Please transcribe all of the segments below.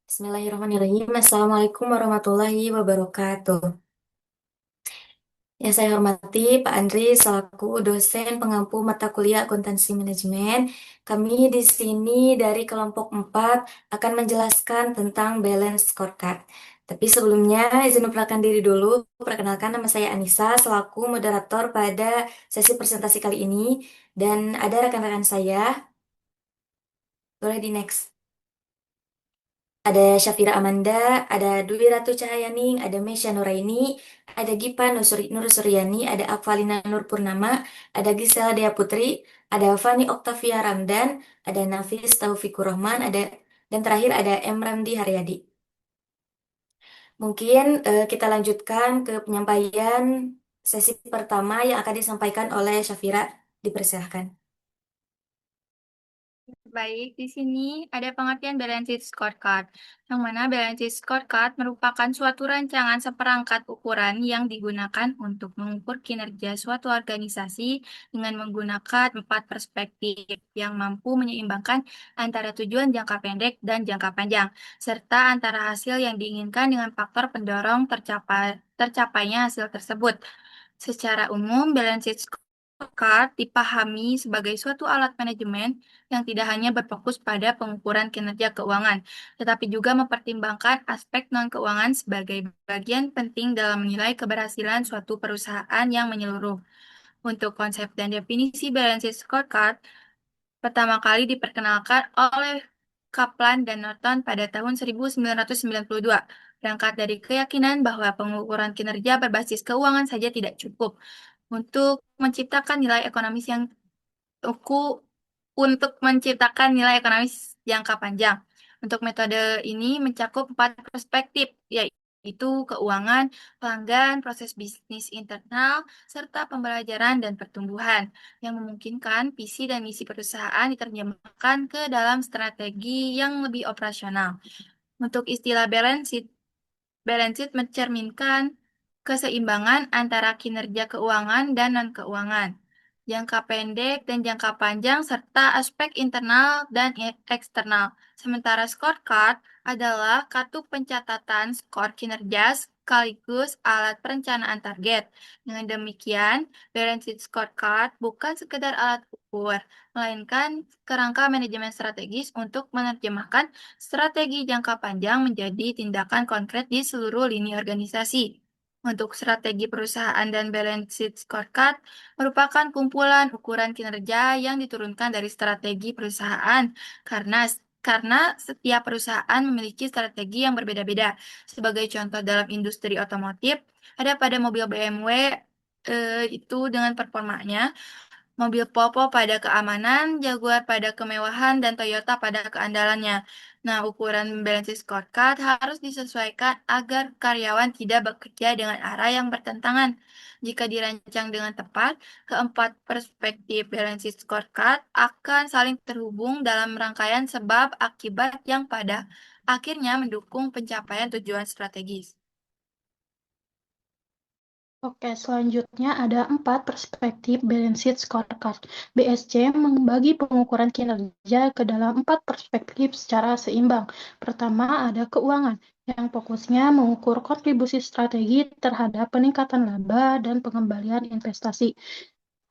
Bismillahirrahmanirrahim. Assalamualaikum warahmatullahi wabarakatuh. Yang saya hormati Pak Andri selaku dosen pengampu mata kuliah akuntansi manajemen. Kami di sini dari kelompok 4 akan menjelaskan tentang balance scorecard. Tapi sebelumnya izin memperkenalkan diri dulu. Perkenalkan, nama saya Anissa selaku moderator pada sesi presentasi kali ini. Dan ada rekan-rekan saya. Boleh di next. Ada Syafira Amanda, ada Dwi Ratu Cahyaning, ada Mesya Nuraini, ada Gipa Nur Suryani, ada Akvalina Nur Purnama, ada Gisela Dea Putri, ada Fani Oktavia Ramdan, ada Nafis Taufikur Rahman, dan terakhir ada M. Ramdi Haryadi. Mungkin kita lanjutkan ke penyampaian sesi pertama yang akan disampaikan oleh Syafira. Dipersilahkan. Baik, di sini ada pengertian balance sheet scorecard, yang mana balance sheet scorecard merupakan suatu rancangan seperangkat ukuran yang digunakan untuk mengukur kinerja suatu organisasi dengan menggunakan 4 perspektif yang mampu menyeimbangkan antara tujuan jangka pendek dan jangka panjang, serta antara hasil yang diinginkan dengan faktor pendorong tercapainya hasil tersebut. Secara umum, balance sheet scorecard dipahami sebagai suatu alat manajemen yang tidak hanya berfokus pada pengukuran kinerja keuangan, tetapi juga mempertimbangkan aspek non-keuangan sebagai bagian penting dalam menilai keberhasilan suatu perusahaan yang menyeluruh. Untuk konsep dan definisi balance sheet scorecard, pertama kali diperkenalkan oleh Kaplan dan Norton pada tahun 1992, berangkat dari keyakinan bahwa pengukuran kinerja berbasis keuangan saja tidak cukup untuk menciptakan nilai ekonomis yang Uku untuk menciptakan nilai ekonomis jangka panjang. Untuk metode ini mencakup 4 perspektif, yaitu keuangan, pelanggan, proses bisnis internal, serta pembelajaran dan pertumbuhan, yang memungkinkan visi dan misi perusahaan diterjemahkan ke dalam strategi yang lebih operasional. Untuk istilah balance sheet mencerminkan keseimbangan antara kinerja keuangan dan non-keuangan, jangka pendek dan jangka panjang, serta aspek internal dan eksternal. Sementara scorecard adalah kartu pencatatan skor kinerja sekaligus alat perencanaan target. Dengan demikian, balance sheet scorecard bukan sekedar alat ukur, melainkan kerangka manajemen strategis untuk menerjemahkan strategi jangka panjang menjadi tindakan konkret di seluruh lini organisasi. Untuk strategi perusahaan dan balance sheet scorecard merupakan kumpulan ukuran kinerja yang diturunkan dari strategi perusahaan karena setiap perusahaan memiliki strategi yang berbeda-beda. Sebagai contoh dalam industri otomotif, ada pada mobil BMW itu dengan performanya, mobil Volvo pada keamanan, Jaguar pada kemewahan, dan Toyota pada keandalannya. Nah, ukuran balance scorecard harus disesuaikan agar karyawan tidak bekerja dengan arah yang bertentangan. Jika dirancang dengan tepat, keempat perspektif balance scorecard akan saling terhubung dalam rangkaian sebab akibat yang pada akhirnya mendukung pencapaian tujuan strategis. Oke, selanjutnya ada 4 perspektif balance sheet scorecard. BSC membagi pengukuran kinerja ke dalam 4 perspektif secara seimbang. Pertama, ada keuangan, yang fokusnya mengukur kontribusi strategi terhadap peningkatan laba dan pengembalian investasi.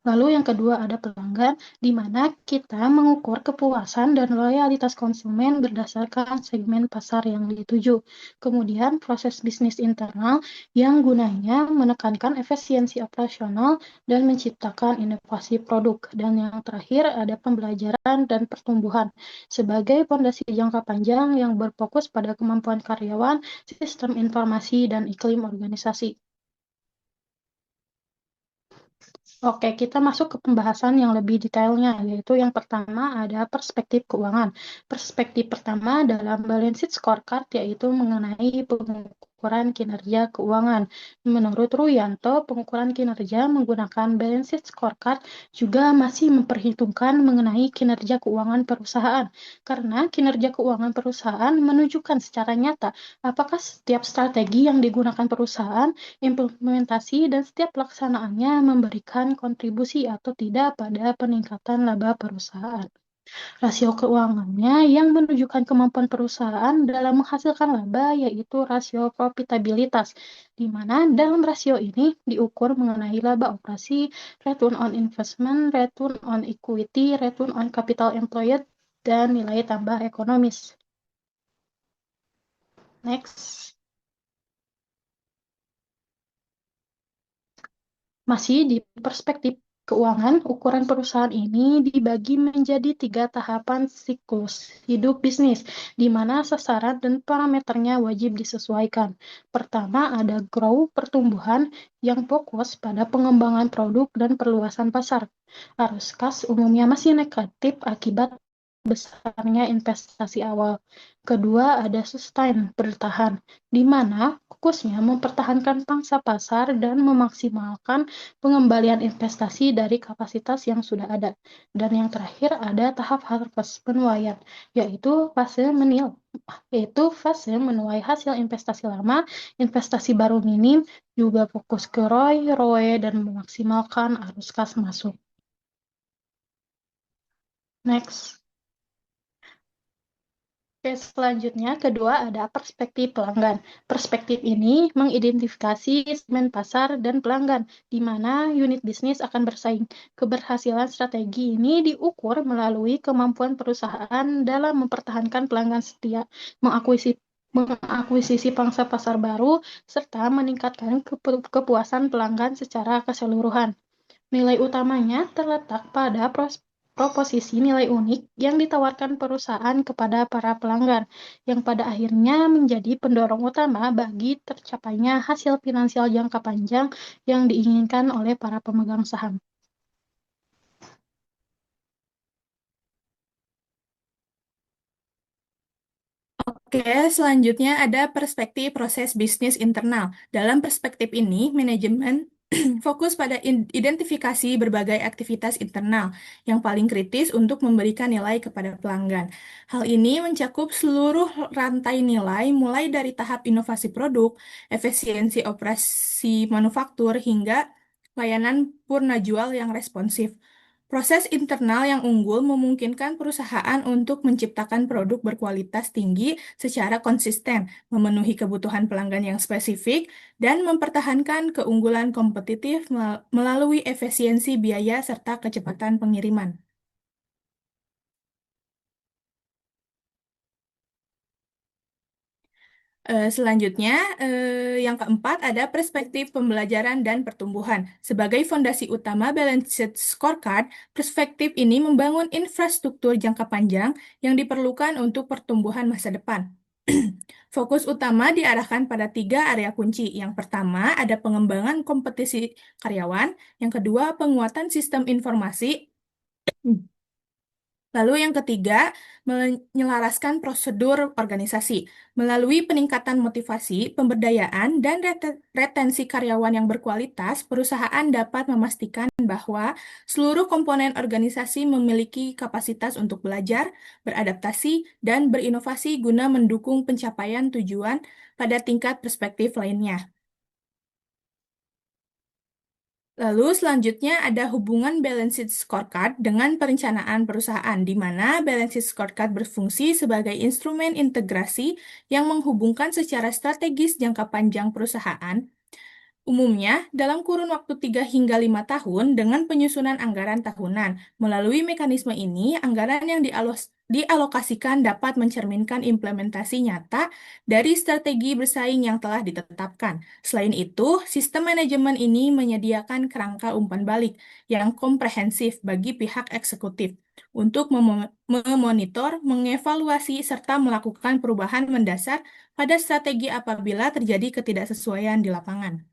Lalu yang kedua ada pelanggan, di mana kita mengukur kepuasan dan loyalitas konsumen berdasarkan segmen pasar yang dituju. Kemudian proses bisnis internal yang gunanya menekankan efisiensi operasional dan menciptakan inovasi produk. Dan yang terakhir ada pembelajaran dan pertumbuhan sebagai fondasi jangka panjang yang berfokus pada kemampuan karyawan, sistem informasi, dan iklim organisasi. Oke, kita masuk ke pembahasan yang lebih detailnya, yaitu yang pertama ada perspektif keuangan. Perspektif pertama dalam balance sheet scorecard yaitu mengenai pengukuran kinerja keuangan. Menurut Ruyanto, pengukuran kinerja menggunakan balance sheet scorecard juga masih memperhitungkan mengenai kinerja keuangan perusahaan, karena kinerja keuangan perusahaan menunjukkan secara nyata apakah setiap strategi yang digunakan perusahaan, implementasi, dan setiap pelaksanaannya memberikan kontribusi atau tidak pada peningkatan laba perusahaan. Rasio keuangannya yang menunjukkan kemampuan perusahaan dalam menghasilkan laba yaitu rasio profitabilitas, di mana dalam rasio ini diukur mengenai laba operasi, return on investment, return on equity, return on capital employed, dan nilai tambah ekonomis. Next. Masih di perspektif keuangan, ukuran perusahaan ini dibagi menjadi 3 tahapan siklus hidup bisnis, di mana sasaran dan parameternya wajib disesuaikan. Pertama ada grow, pertumbuhan, yang fokus pada pengembangan produk dan perluasan pasar. Arus kas umumnya masih negatif akibat besarnya investasi awal. Kedua ada sustain, bertahan, di mana fokusnya mempertahankan pangsa pasar dan memaksimalkan pengembalian investasi dari kapasitas yang sudah ada. Dan yang terakhir ada tahap harvest, penuaian, yaitu fase menuai hasil investasi lama, investasi baru minim, juga fokus ke ROI, dan memaksimalkan arus kas masuk. Next. Oke, selanjutnya kedua ada perspektif pelanggan. Perspektif ini mengidentifikasi segmen pasar dan pelanggan, di mana unit bisnis akan bersaing. Keberhasilan strategi ini diukur melalui kemampuan perusahaan dalam mempertahankan pelanggan setia, mengakuisisi pangsa pasar baru, serta meningkatkan kepuasan pelanggan secara keseluruhan. Nilai utamanya terletak pada proposisi nilai unik yang ditawarkan perusahaan kepada para pelanggan, yang pada akhirnya menjadi pendorong utama bagi tercapainya hasil finansial jangka panjang yang diinginkan oleh para pemegang saham. Oke, selanjutnya ada perspektif proses bisnis internal. Dalam perspektif ini, manajemen fokus pada identifikasi berbagai aktivitas internal yang paling kritis untuk memberikan nilai kepada pelanggan. Hal ini mencakup seluruh rantai nilai, mulai dari tahap inovasi produk, efisiensi operasi manufaktur, hingga layanan purna jual yang responsif. Proses internal yang unggul memungkinkan perusahaan untuk menciptakan produk berkualitas tinggi secara konsisten, memenuhi kebutuhan pelanggan yang spesifik, dan mempertahankan keunggulan kompetitif melalui efisiensi biaya serta kecepatan pengiriman. Selanjutnya, yang keempat ada perspektif pembelajaran dan pertumbuhan. Sebagai fondasi utama Balance Sheet Scorecard, perspektif ini membangun infrastruktur jangka panjang yang diperlukan untuk pertumbuhan masa depan. Fokus utama diarahkan pada 3 area kunci. Yang pertama ada pengembangan kompetisi karyawan, yang kedua penguatan sistem informasi, lalu yang ketiga, menyelaraskan prosedur organisasi. Melalui peningkatan motivasi, pemberdayaan, dan retensi karyawan yang berkualitas, perusahaan dapat memastikan bahwa seluruh komponen organisasi memiliki kapasitas untuk belajar, beradaptasi, dan berinovasi guna mendukung pencapaian tujuan pada tingkat perspektif lainnya. Lalu selanjutnya ada hubungan balance sheet scorecard dengan perencanaan perusahaan, di mana balance sheet scorecard berfungsi sebagai instrumen integrasi yang menghubungkan secara strategis jangka panjang perusahaan. Umumnya, dalam kurun waktu 3 hingga 5 tahun dengan penyusunan anggaran tahunan. Melalui mekanisme ini, anggaran yang dialokasikan dapat mencerminkan implementasi nyata dari strategi bersaing yang telah ditetapkan. Selain itu, sistem manajemen ini menyediakan kerangka umpan balik yang komprehensif bagi pihak eksekutif untuk memonitor, mengevaluasi, serta melakukan perubahan mendasar pada strategi apabila terjadi ketidaksesuaian di lapangan.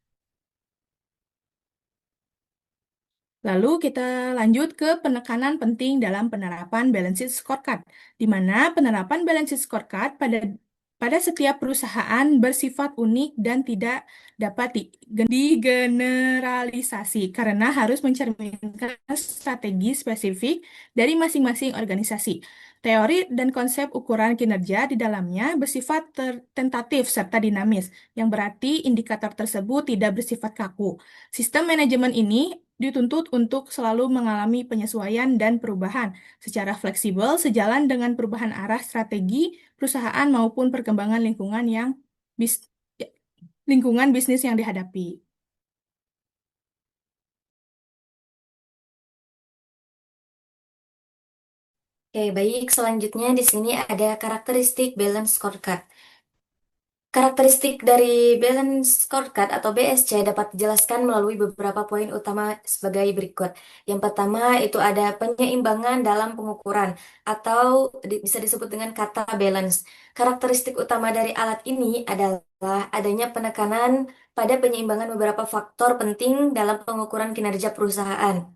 Lalu kita lanjut ke penekanan penting dalam penerapan balance sheet scorecard, di mana penerapan balance sheet scorecard pada setiap perusahaan bersifat unik dan tidak dapat digeneralisasi karena harus mencerminkan strategi spesifik dari masing-masing organisasi. Teori dan konsep ukuran kinerja di dalamnya bersifat tentatif serta dinamis, yang berarti indikator tersebut tidak bersifat kaku. Sistem manajemen ini dituntut untuk selalu mengalami penyesuaian dan perubahan secara fleksibel sejalan dengan perubahan arah strategi perusahaan maupun perkembangan bis- lingkungan bisnis yang dihadapi. Oke, baik. Selanjutnya di sini ada karakteristik balance scorecard. Karakteristik dari balance scorecard atau BSC dapat dijelaskan melalui beberapa poin utama sebagai berikut. Yang pertama itu ada penyeimbangan dalam pengukuran atau bisa disebut dengan kata balance. Karakteristik utama dari alat ini adalah adanya penekanan pada penyeimbangan beberapa faktor penting dalam pengukuran kinerja perusahaan.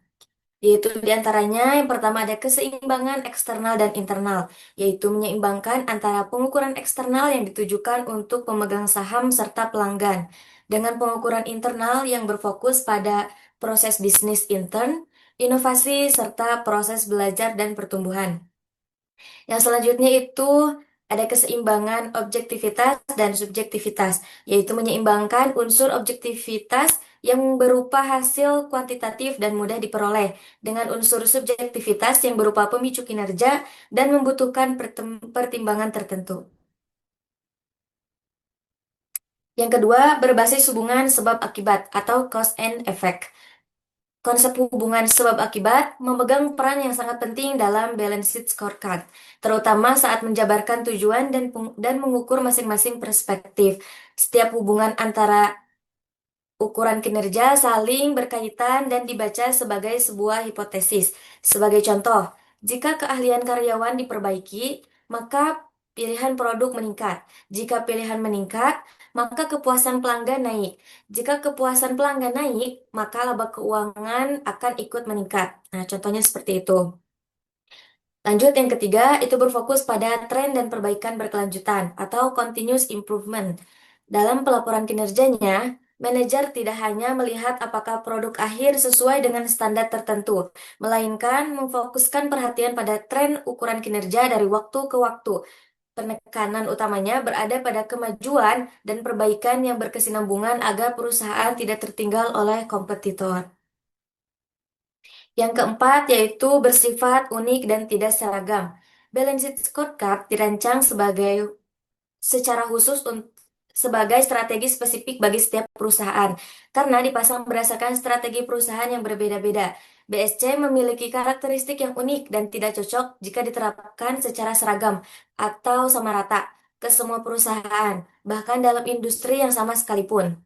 Yaitu diantaranya yang pertama ada keseimbangan eksternal dan internal, yaitu menyeimbangkan antara pengukuran eksternal yang ditujukan untuk pemegang saham serta pelanggan, dengan pengukuran internal yang berfokus pada proses bisnis intern, inovasi, serta proses belajar dan pertumbuhan. Yang selanjutnya itu ada keseimbangan objektivitas dan subjektivitas, yaitu menyeimbangkan unsur objektivitas yang berupa hasil kuantitatif dan mudah diperoleh dengan unsur subjektivitas yang berupa pemicu kinerja dan membutuhkan pertimbangan tertentu. Yang kedua, berbasis hubungan sebab akibat atau cause and effect. Konsep hubungan sebab akibat memegang peran yang sangat penting dalam balanced scorecard, terutama saat menjabarkan tujuan dan mengukur masing-masing perspektif. Setiap hubungan antara ukuran kinerja saling berkaitan dan dibaca sebagai sebuah hipotesis. Sebagai contoh, jika keahlian karyawan diperbaiki, maka pilihan produk meningkat. Jika pilihan meningkat, maka kepuasan pelanggan naik. Jika kepuasan pelanggan naik, maka laba keuangan akan ikut meningkat. Nah, contohnya seperti itu. Lanjut, yang ketiga, itu berfokus pada tren dan perbaikan berkelanjutan atau continuous improvement. Dalam pelaporan kinerjanya, manajer tidak hanya melihat apakah produk akhir sesuai dengan standar tertentu, melainkan memfokuskan perhatian pada tren ukuran kinerja dari waktu ke waktu. Penekanan utamanya berada pada kemajuan dan perbaikan yang berkesinambungan agar perusahaan tidak tertinggal oleh kompetitor. Yang keempat yaitu bersifat unik dan tidak seragam. Balanced scorecard dirancang secara khusus sebagai strategi spesifik bagi setiap perusahaan karena dipasang berdasarkan strategi perusahaan yang berbeda-beda. BSC memiliki karakteristik yang unik dan tidak cocok jika diterapkan secara seragam atau sama rata ke semua perusahaan, bahkan dalam industri yang sama sekalipun.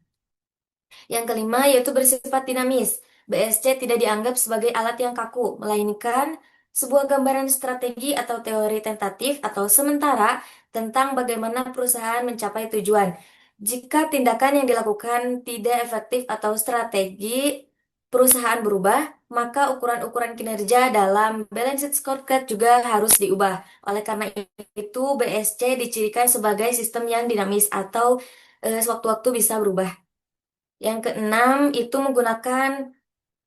Yang kelima yaitu bersifat dinamis. BSC tidak dianggap sebagai alat yang kaku, melainkan sebuah gambaran strategi atau teori tentatif atau sementara tentang bagaimana perusahaan mencapai tujuan. Jika tindakan yang dilakukan tidak efektif atau strategi perusahaan berubah, maka ukuran-ukuran kinerja dalam balanced scorecard juga harus diubah. Oleh karena itu, BSC dicirikan sebagai sistem yang dinamis atau sewaktu-waktu bisa berubah. Yang keenam itu menggunakan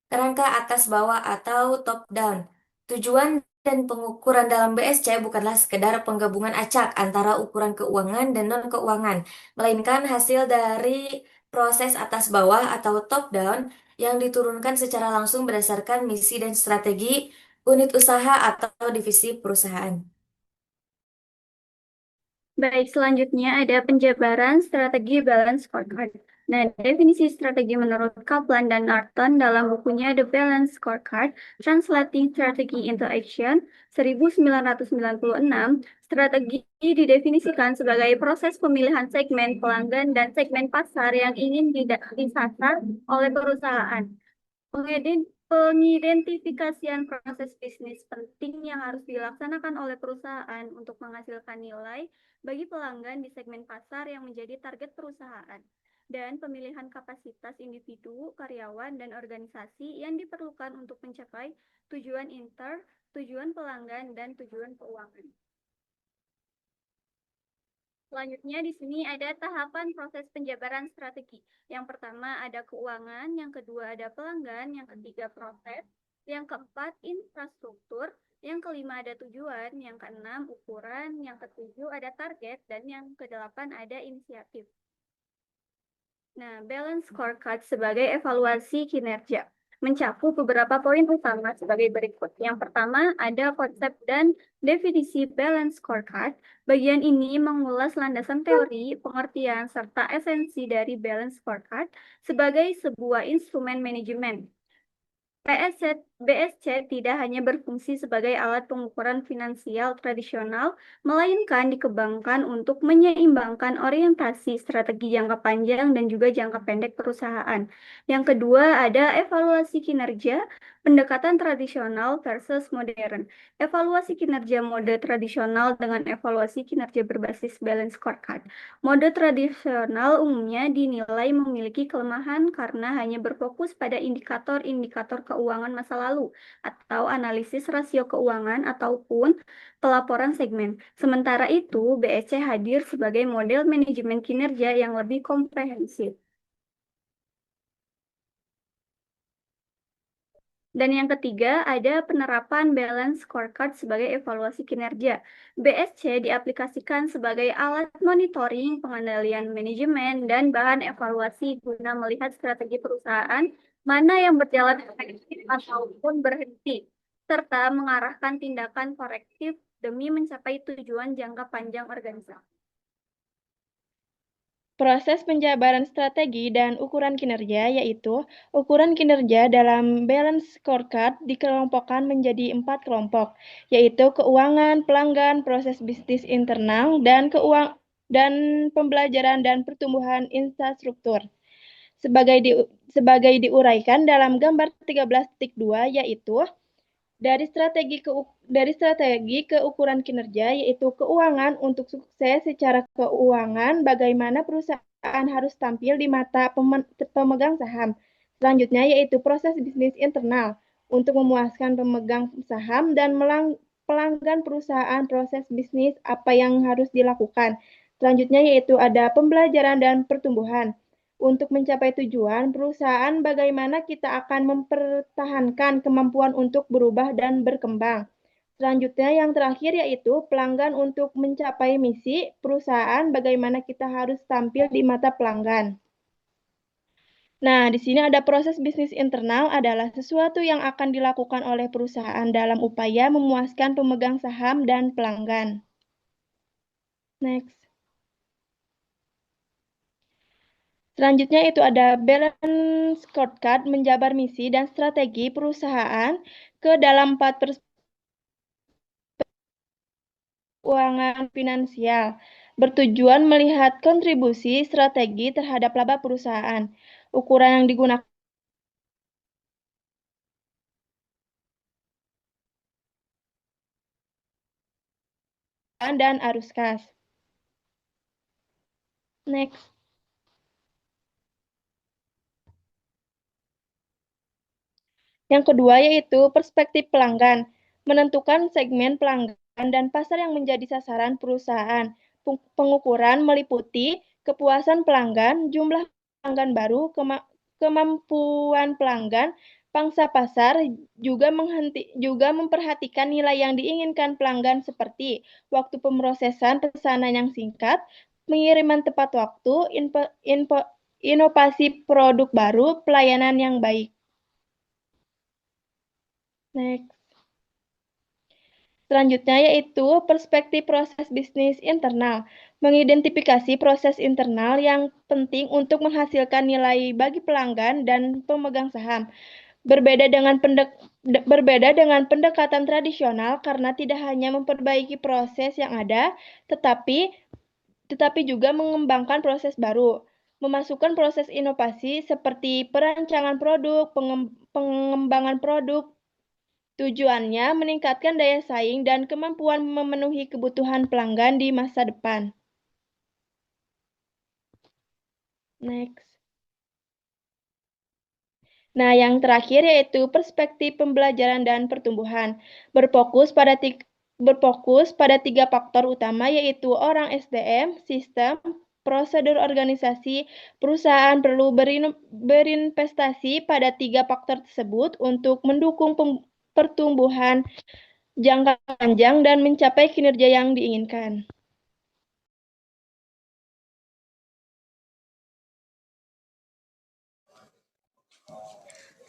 kerangka atas bawah atau top down. Tujuan dan pengukuran dalam BSC bukanlah sekedar penggabungan acak antara ukuran keuangan dan non-keuangan, melainkan hasil dari proses atas bawah atau top down yang diturunkan secara langsung berdasarkan misi dan strategi unit usaha atau divisi perusahaan. Baik, selanjutnya ada penjabaran strategi balance scorecard. Nah, definisi strategi menurut Kaplan dan Norton dalam bukunya The Balance Scorecard, Translating Strategy into Action, 1996, strategi didefinisikan sebagai proses pemilihan segmen pelanggan dan segmen pasar yang ingin disasar oleh perusahaan. Pengidentifikasian proses bisnis penting yang harus dilaksanakan oleh perusahaan untuk menghasilkan nilai bagi pelanggan di segmen pasar yang menjadi target perusahaan, dan pemilihan kapasitas individu, karyawan, dan organisasi yang diperlukan untuk mencapai tujuan tujuan pelanggan, dan tujuan keuangan. Selanjutnya di sini ada tahapan proses penjabaran strategi. Yang pertama ada keuangan, yang kedua ada pelanggan, yang ketiga proses, yang keempat infrastruktur, yang kelima ada tujuan, yang keenam ukuran, yang ketujuh ada target, dan yang kedelapan ada inisiatif. Nah, balance scorecard sebagai evaluasi kinerja. mencakup beberapa poin utama sebagai berikut. Yang pertama ada konsep dan definisi balance scorecard. Bagian ini mengulas landasan teori, pengertian, serta esensi dari balance scorecard sebagai sebuah instrumen manajemen. BSC tidak hanya berfungsi sebagai alat pengukuran finansial tradisional, melainkan dikembangkan untuk menyeimbangkan orientasi strategi jangka panjang dan juga jangka pendek perusahaan. Yang kedua, ada evaluasi kinerja, pendekatan tradisional versus modern. Evaluasi kinerja mode tradisional dengan evaluasi kinerja berbasis balance scorecard. Mode tradisional umumnya dinilai memiliki kelemahan karena hanya berfokus pada indikator-indikator keuangan masa lalu atau analisis rasio keuangan ataupun pelaporan segmen. Sementara itu, BSC hadir sebagai model manajemen kinerja yang lebih komprehensif. Dan yang ketiga, ada penerapan balance scorecard sebagai evaluasi kinerja. BSC diaplikasikan sebagai alat monitoring, pengendalian manajemen, dan bahan evaluasi guna melihat strategi perusahaan mana yang berjalan efektif ataupun berhenti, serta mengarahkan tindakan korektif demi mencapai tujuan jangka panjang organisasi. Proses penjabaran strategi dan ukuran kinerja, yaitu ukuran kinerja dalam balance scorecard dikelompokkan menjadi 4 kelompok, yaitu keuangan, pelanggan, proses bisnis internal, dan pembelajaran dan pertumbuhan infrastruktur. Sebagai diuraikan dalam gambar 13.2, yaitu dari strategi ke ukuran kinerja, yaitu keuangan. Untuk sukses secara keuangan, bagaimana perusahaan harus tampil di mata pemegang saham. Selanjutnya yaitu proses bisnis internal untuk memuaskan pemegang saham dan pelanggan perusahaan. Proses bisnis apa yang harus dilakukan. Selanjutnya yaitu ada pembelajaran dan pertumbuhan. Untuk mencapai tujuan perusahaan, bagaimana kita akan mempertahankan kemampuan untuk berubah dan berkembang. Selanjutnya yang terakhir yaitu pelanggan. Untuk mencapai misi perusahaan, bagaimana kita harus tampil di mata pelanggan. Nah, di sini ada proses bisnis internal adalah sesuatu yang akan dilakukan oleh perusahaan dalam upaya memuaskan pemegang saham dan pelanggan. Next. Selanjutnya itu ada balance scorecard, menjabar misi dan strategi perusahaan ke dalam 4 keuangan finansial, bertujuan melihat kontribusi strategi terhadap laba perusahaan. Ukuran yang digunakan dan arus kas. Next. Yang kedua yaitu perspektif pelanggan, menentukan segmen pelanggan dan pasar yang menjadi sasaran perusahaan. Pengukuran meliputi kepuasan pelanggan, jumlah pelanggan baru, kemampuan pelanggan, pangsa pasar, juga memperhatikan nilai yang diinginkan pelanggan seperti waktu pemrosesan pesanan yang singkat, pengiriman tepat waktu, inovasi produk baru, pelayanan yang baik. Next. Selanjutnya yaitu perspektif proses bisnis internal, mengidentifikasi proses internal yang penting untuk menghasilkan nilai bagi pelanggan dan pemegang saham. Berbeda dengan pendekatan tradisional karena tidak hanya memperbaiki proses yang ada, tetapi juga mengembangkan proses baru, memasukkan proses inovasi seperti perancangan produk, pengembangan produk. Tujuannya meningkatkan daya saing dan kemampuan memenuhi kebutuhan pelanggan di masa depan. Next. Nah, yang terakhir yaitu perspektif pembelajaran dan pertumbuhan. Berfokus pada 3 faktor utama, yaitu orang SDM, sistem, prosedur organisasi. Perusahaan perlu berinvestasi pada 3 faktor tersebut untuk mendukung pertumbuhan jangka panjang dan mencapai kinerja yang diinginkan.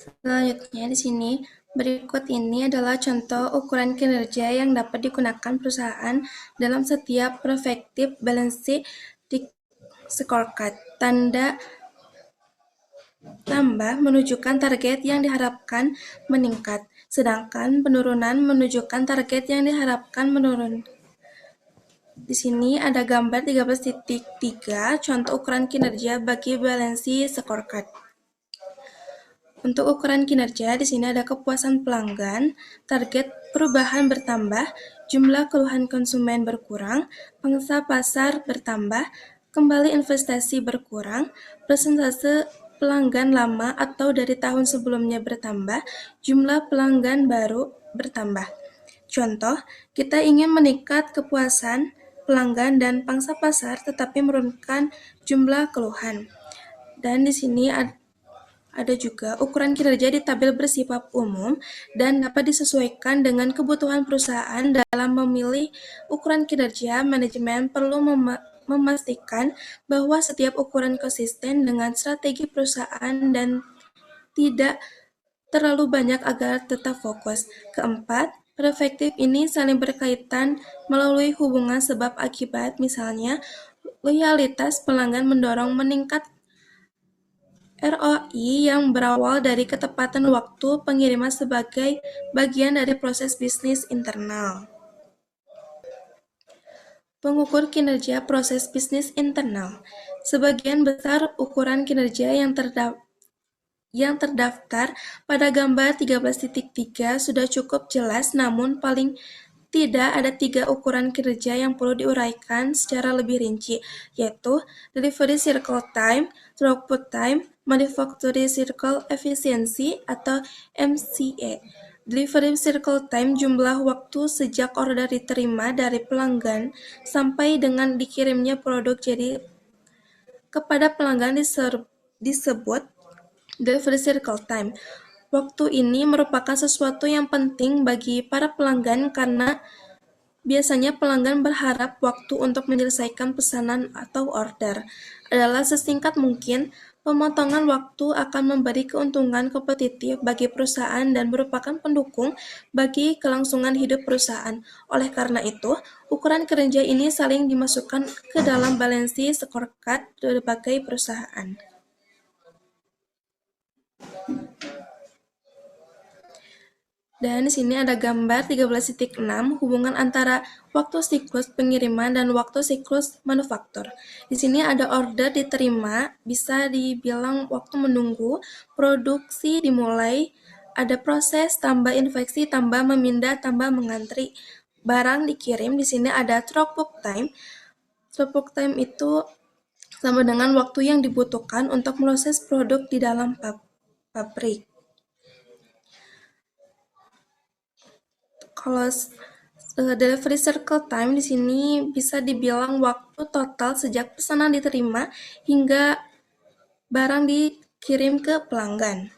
Selanjutnya di sini, berikut ini adalah contoh ukuran kinerja yang dapat digunakan perusahaan dalam setiap Perspective Balance Sheet Scorecard. Tanda tambah menunjukkan target yang diharapkan meningkat, sedangkan penurunan menunjukkan target yang diharapkan menurun. Di sini ada gambar 13.3 contoh ukuran kinerja bagi Balance Scorecard. Untuk ukuran kinerja, di sini ada kepuasan pelanggan, target perubahan bertambah, jumlah keluhan konsumen berkurang, pangsa pasar bertambah, kembali investasi berkurang, persentase pelanggan lama atau dari tahun sebelumnya bertambah, jumlah pelanggan baru bertambah. Contoh, kita ingin meningkat kepuasan pelanggan dan pangsa pasar tetapi menurunkan jumlah keluhan. Dan di sini ada juga ukuran kinerja di tabel bersifat umum dan dapat disesuaikan dengan kebutuhan perusahaan. Dalam memilih ukuran kinerja, manajemen perlu memastikan bahwa setiap ukuran konsisten dengan strategi perusahaan dan tidak terlalu banyak agar tetap fokus. Keempat, perspektif ini saling berkaitan melalui hubungan sebab akibat, misalnya loyalitas pelanggan mendorong meningkat ROI yang berawal dari ketepatan waktu pengiriman sebagai bagian dari proses bisnis internal. Pengukur kinerja proses bisnis internal. Sebagian besar ukuran kinerja yang terdaftar pada gambar 13.3 sudah cukup jelas, namun paling tidak ada 3 ukuran kinerja yang perlu diuraikan secara lebih rinci, yaitu Delivery Cycle Time, Throughput Time, Manufacturing Cycle Efficiency atau MCE. Delivery Cycle Time jumlah waktu sejak order diterima dari pelanggan sampai dengan dikirimnya produk jadi kepada pelanggan disebut Delivery Cycle Time. Waktu ini merupakan sesuatu yang penting bagi para pelanggan karena biasanya pelanggan berharap waktu untuk menyelesaikan pesanan atau order adalah sesingkat mungkin. Pemotongan waktu akan memberi keuntungan kompetitif bagi perusahaan dan merupakan pendukung bagi kelangsungan hidup perusahaan. Oleh karena itu, ukuran kinerja ini saling dimasukkan ke dalam balance scorecard berbagai perusahaan. Dan di sini ada gambar 13.6 hubungan antara waktu siklus pengiriman dan waktu siklus manufaktur. Di sini ada order diterima, bisa dibilang waktu menunggu, produksi dimulai, ada proses tambah infeksi, tambah memindah, tambah mengantri, barang dikirim. Di sini ada throughput time. Throughput time itu sama dengan waktu yang dibutuhkan untuk proses produk di dalam pabrik. Kalau delivery cycle time di sini bisa dibilang waktu total sejak pesanan diterima hingga barang dikirim ke pelanggan.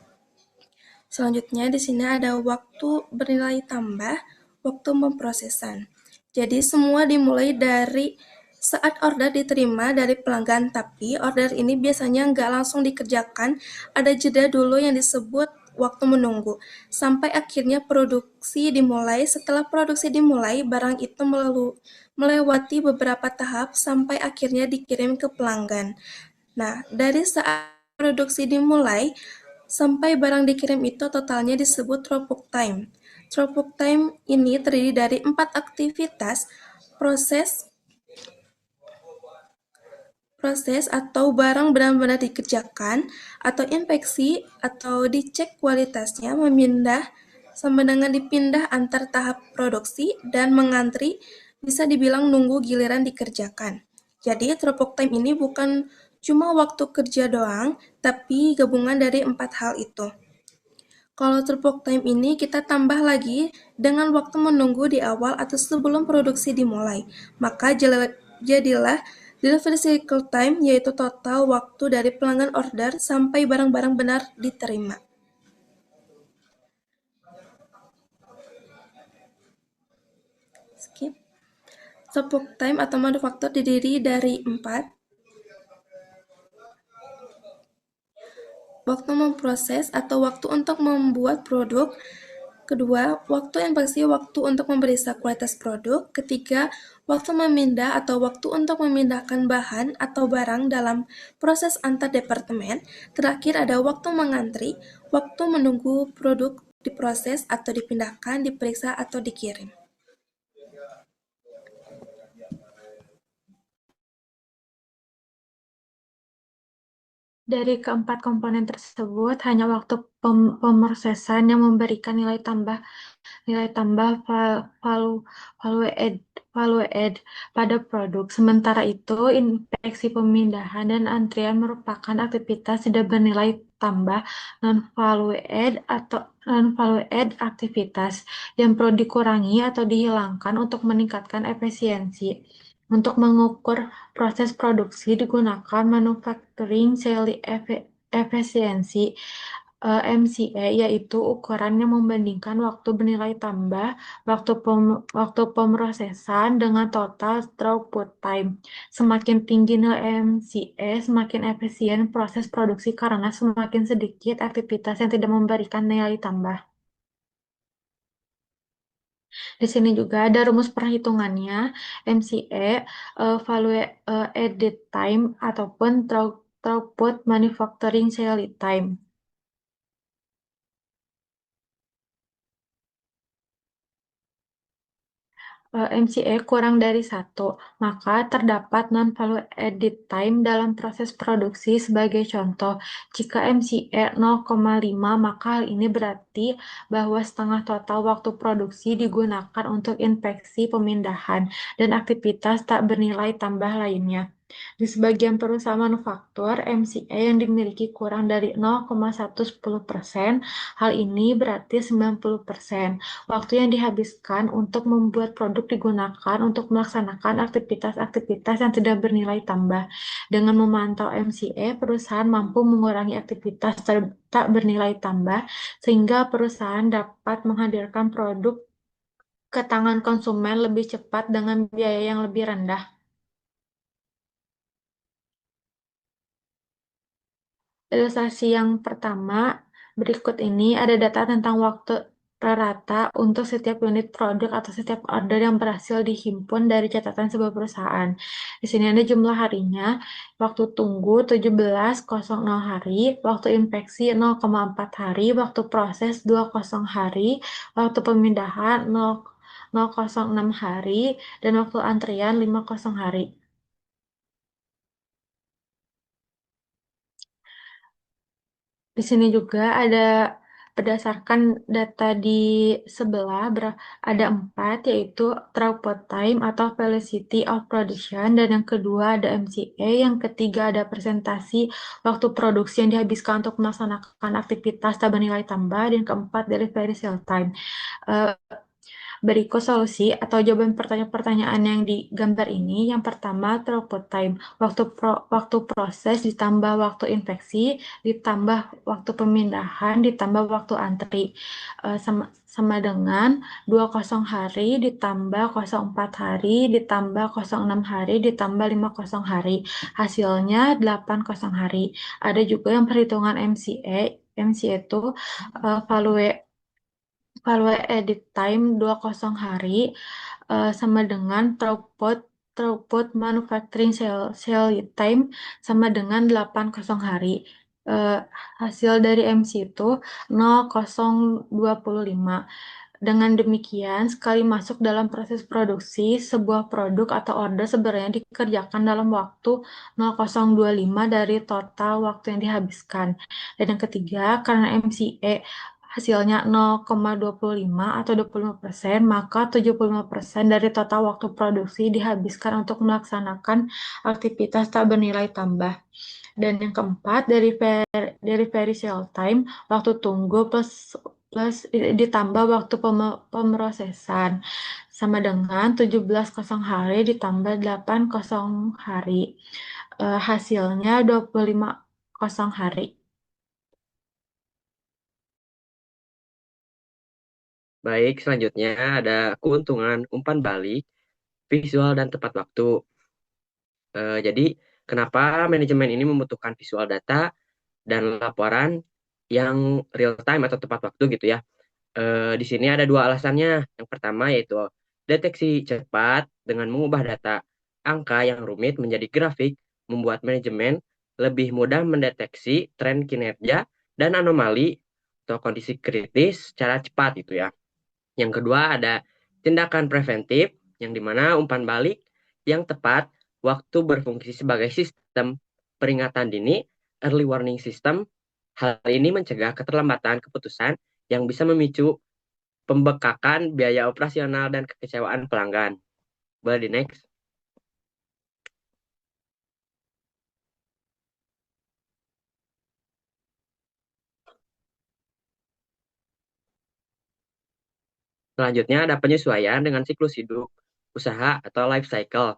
Selanjutnya di sini ada waktu bernilai tambah, waktu pemprosesan. Jadi semua dimulai dari saat order diterima dari pelanggan, tapi order ini biasanya nggak langsung dikerjakan, ada jeda dulu yang disebut waktu menunggu, sampai akhirnya produksi dimulai. Setelah produksi dimulai, barang itu melewati beberapa tahap sampai akhirnya dikirim ke pelanggan. Nah, dari saat produksi dimulai sampai barang dikirim itu totalnya disebut throughput time. Throughput time ini terdiri dari 4 aktivitas, proses atau barang benar-benar dikerjakan, atau inspeksi atau dicek kualitasnya, memindah sama dengan dipindah antar tahap produksi, dan mengantri bisa dibilang nunggu giliran dikerjakan. Jadi throughput time ini bukan cuma waktu kerja doang, tapi gabungan dari 4 hal itu. Kalau throughput time ini kita tambah lagi dengan waktu menunggu di awal atau sebelum produksi dimulai, maka jadilah delivery cycle time, yaitu total waktu dari pelanggan order sampai barang-barang benar diterima. Skip. Throughput time atau manufaktur terdiri dari 4. waktu memproses atau waktu untuk membuat produk. Kedua, waktu infeksi, waktu untuk memeriksa kualitas produk. Ketiga, waktu memindah atau waktu untuk memindahkan bahan atau barang dalam proses antar departemen. Terakhir ada waktu mengantri, waktu menunggu produk diproses atau dipindahkan, diperiksa atau dikirim. Dari keempat komponen tersebut, hanya waktu pemrosesan yang memberikan nilai tambah value add pada produk. Sementara itu, inspeksi pemindahan dan antrian merupakan aktivitas tidak bernilai tambah non value add aktivitas yang perlu dikurangi atau dihilangkan untuk meningkatkan efisiensi. Untuk mengukur proses produksi digunakan manufacturing efficiency MCE, yaitu ukuran yang membandingkan waktu bernilai tambah waktu pemrosesan dengan total throughput time. Semakin tinggi nilai MCE, semakin efisien proses produksi karena semakin sedikit aktivitas yang tidak memberikan nilai tambah. Di sini juga ada rumus perhitungannya, MCE, value added time, ataupun throughput manufacturing cycle time. MCE kurang dari 1, maka terdapat non-value added time dalam proses produksi. Sebagai contoh, jika MCE 0,5, maka hal ini berarti bahwa setengah total waktu produksi digunakan untuk inspeksi pemindahan dan aktivitas tak bernilai tambah lainnya. Di sebagian perusahaan manufaktur, MCE yang dimiliki kurang dari 0,110%, hal ini berarti 90%. Waktu yang dihabiskan untuk membuat produk digunakan untuk melaksanakan aktivitas-aktivitas yang tidak bernilai tambah. Dengan memantau MCE, perusahaan mampu mengurangi aktivitas tak bernilai tambah, sehingga perusahaan dapat menghadirkan produk ke tangan konsumen lebih cepat dengan biaya yang lebih rendah. Ilustrasi yang pertama, berikut ini ada data tentang waktu rata untuk setiap unit produk atau setiap order yang berhasil dihimpun dari catatan sebuah perusahaan. Di sini ada jumlah harinya, waktu tunggu 17,00 hari, waktu inspeksi 0,4 hari, waktu proses 20 hari, waktu pemindahan 0,06 hari, dan waktu antrian 50 hari. Di sini juga ada berdasarkan data di sebelah ada 4, yaitu throughput time atau velocity of production, dan yang kedua ada MCA, yang ketiga ada presentasi waktu produksi yang dihabiskan untuk melaksanakan aktivitas tak bernilai tambah, dan keempat delivery cycle time. Berikut solusi atau jawaban pertanyaan-pertanyaan yang digambar ini. Yang pertama, throughput time. Waktu proses ditambah waktu infeksi, ditambah waktu pemindahan, ditambah waktu antri. Sama dengan 20 hari, ditambah 04 hari, ditambah 06 hari, ditambah 50 hari. Hasilnya 80 hari. Ada juga yang perhitungan MCE. MCE itu value edit time 20 hari sama dengan throughput manufacturing sale time sama dengan 80 hari. Hasil dari MC itu 0,025. Dengan demikian, sekali masuk dalam proses produksi, sebuah produk atau order sebenarnya dikerjakan dalam waktu 0,025 dari total waktu yang dihabiskan. Dan yang ketiga, karena MCE hasilnya 0,25 atau 25%, maka 75% dari total waktu produksi dihabiskan untuk melaksanakan aktivitas tak bernilai tambah. Dan yang keempat, dari very cycle time, waktu tunggu plus ditambah waktu pemrosesan, sama dengan 17,00 hari ditambah 8,00 hari. Hasilnya 25,00 hari. Baik, selanjutnya ada keuntungan umpan balik, visual, dan tepat waktu. Jadi, kenapa manajemen ini membutuhkan visual data? dan laporan yang real time atau tepat waktu gitu ya. Di sini ada dua alasannya. Yang pertama yaitu deteksi cepat dengan mengubah data angka yang rumit menjadi grafik, membuat manajemen lebih mudah mendeteksi tren kinerja dan anomali atau kondisi kritis secara cepat itu ya. Yang kedua ada tindakan preventif yang dimana umpan balik yang tepat waktu berfungsi sebagai sistem peringatan dini early warning system. Hal ini mencegah keterlambatan keputusan yang bisa memicu pembekakan biaya operasional dan kekecewaan pelanggan. Boleh di next. Selanjutnya ada penyesuaian dengan siklus hidup usaha atau life cycle,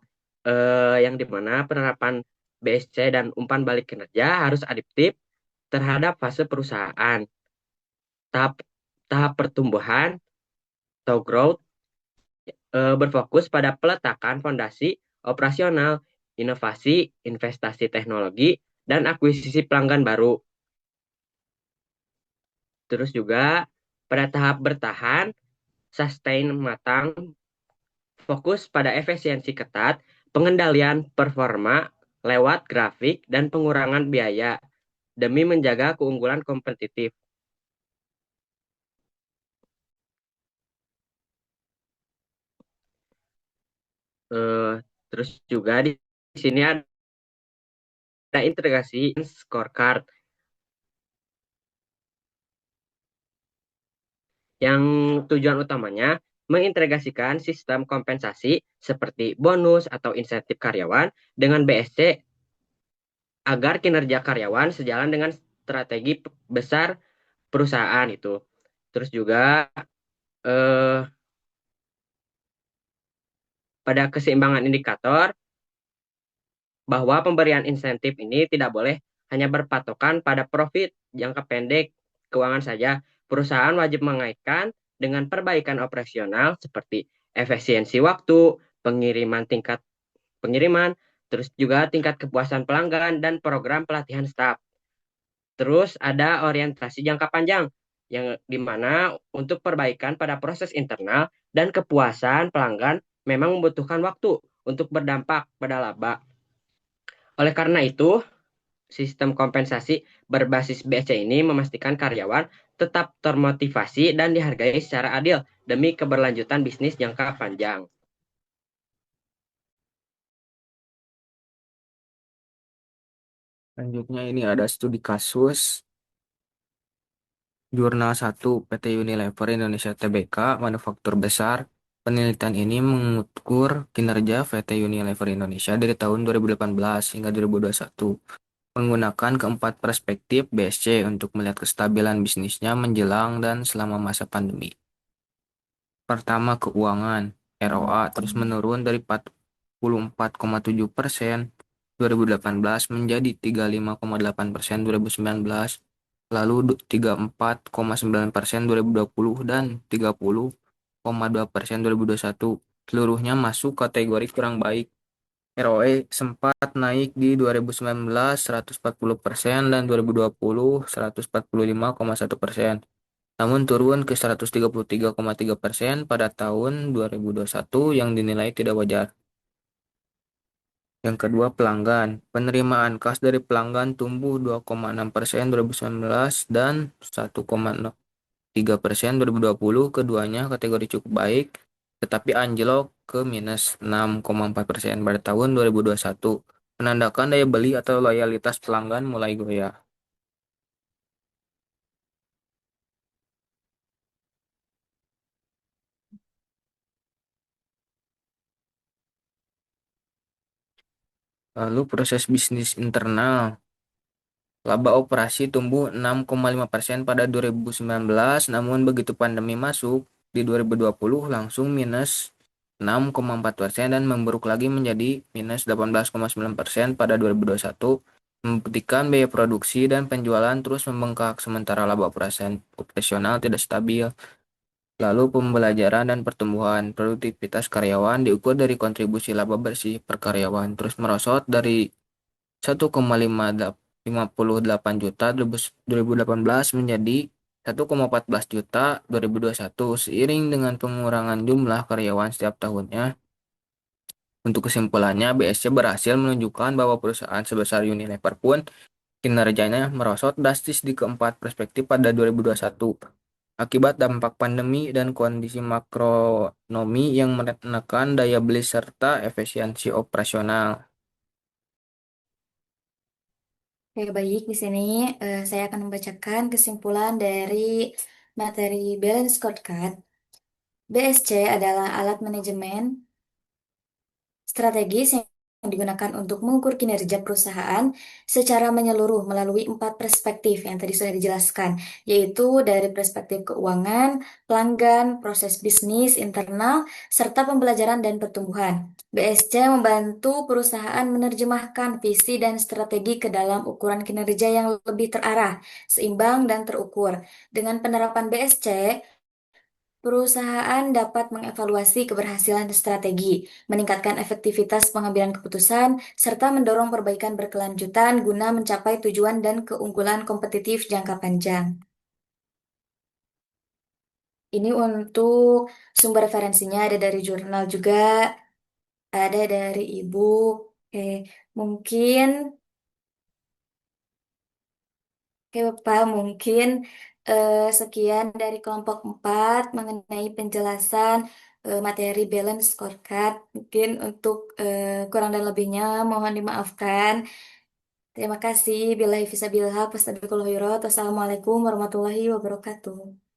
yang dimana penerapan BSC dan umpan balik kinerja harus adaptif terhadap fase perusahaan. Tahap tahap pertumbuhan atau growth berfokus pada peletakan fondasi operasional, inovasi, investasi teknologi, dan akuisisi pelanggan baru. Terus juga pada tahap bertahan, sustain matang, fokus pada efisiensi ketat, pengendalian performa lewat grafik, dan pengurangan biaya demi menjaga keunggulan kompetitif. Eh, Terus juga di sini ada integrasi scorecard yang tujuan utamanya mengintegrasikan sistem kompensasi seperti bonus atau insentif karyawan dengan BSC agar kinerja karyawan sejalan dengan strategi besar perusahaan itu. Terus juga eh, pada keseimbangan indikator bahwa pemberian insentif ini tidak boleh hanya berpatokan pada profit jangka pendek keuangan saja. Perusahaan wajib mengaitkan dengan perbaikan operasional seperti efisiensi waktu, pengiriman, terus juga tingkat kepuasan pelanggan dan program pelatihan staf. Terus ada orientasi jangka panjang yang dimana untuk perbaikan pada proses internal dan kepuasan pelanggan memang membutuhkan waktu untuk berdampak pada laba. Oleh karena itu, sistem kompensasi berbasis BSC ini memastikan karyawan tetap termotivasi dan dihargai secara adil demi keberlanjutan bisnis jangka panjang. Selanjutnya ini ada studi kasus Jurnal 1 PT Unilever Indonesia Tbk, manufaktur besar. Penelitian ini mengukur kinerja PT Unilever Indonesia dari tahun 2018 hingga 2021 menggunakan keempat perspektif BSC untuk melihat kestabilan bisnisnya menjelang dan selama masa pandemi. Pertama, keuangan. ROA terus menurun dari 44,7% 2018 menjadi 35,8% 2019, lalu 34,9% 2020 dan 30,2% 2021. Seluruhnya masuk kategori kurang baik. ROE sempat naik di 2019 140% dan 2020 145,1%. Namun turun ke 133,3% pada tahun 2021 yang dinilai tidak wajar. Yang kedua, pelanggan. Penerimaan kas dari pelanggan tumbuh 2,6% 2019 dan 1,3% 2020. Keduanya kategori cukup baik, tetapi anjlok ke minus 6,4% pada tahun 2021, menandakan daya beli atau loyalitas pelanggan mulai goyah. Lalu proses bisnis internal. Laba operasi tumbuh 6,5% pada 2019, namun begitu pandemi masuk di 2020 langsung minus 6,4% dan memburuk lagi menjadi minus 18,9% pada 2021, membuktikan biaya produksi dan penjualan terus membengkak sementara laba operasional tidak stabil. Lalu pembelajaran dan pertumbuhan produktivitas karyawan diukur dari kontribusi laba bersih per karyawan terus merosot dari 1,58 juta 2018 menjadi 1,14 juta 2021 seiring dengan pengurangan jumlah karyawan setiap tahunnya. Untuk kesimpulannya, BSC berhasil menunjukkan bahwa perusahaan sebesar Unilever pun kinerjanya merosot drastis di keempat perspektif pada 2021 akibat dampak pandemi dan kondisi makroekonomi yang menekan daya beli serta efisiensi operasional. Oke, baik. Di sini saya akan membacakan kesimpulan dari materi Balance Scorecard. BSC adalah alat manajemen strategis yang digunakan untuk mengukur kinerja perusahaan secara menyeluruh melalui 4 perspektif yang tadi sudah dijelaskan, yaitu dari perspektif keuangan, pelanggan, proses bisnis internal, serta pembelajaran dan pertumbuhan. BSC membantu perusahaan menerjemahkan visi dan strategi ke dalam ukuran kinerja yang lebih terarah, seimbang, dan terukur. Dengan penerapan BSC, perusahaan dapat mengevaluasi keberhasilan strategi, meningkatkan efektivitas pengambilan keputusan, serta mendorong perbaikan berkelanjutan guna mencapai tujuan dan keunggulan kompetitif jangka panjang. Ini untuk sumber referensinya ada dari jurnal juga, ada dari ibu. Oke, mungkin, oke Bapak, mungkin sekian dari kelompok 4 mengenai penjelasan materi balance scorecard. Mungkin untuk kurang dan lebihnya mohon dimaafkan. Terima kasih. Billahi fisabilillah, wassalamualaikum warahmatullahi wabarakatuh.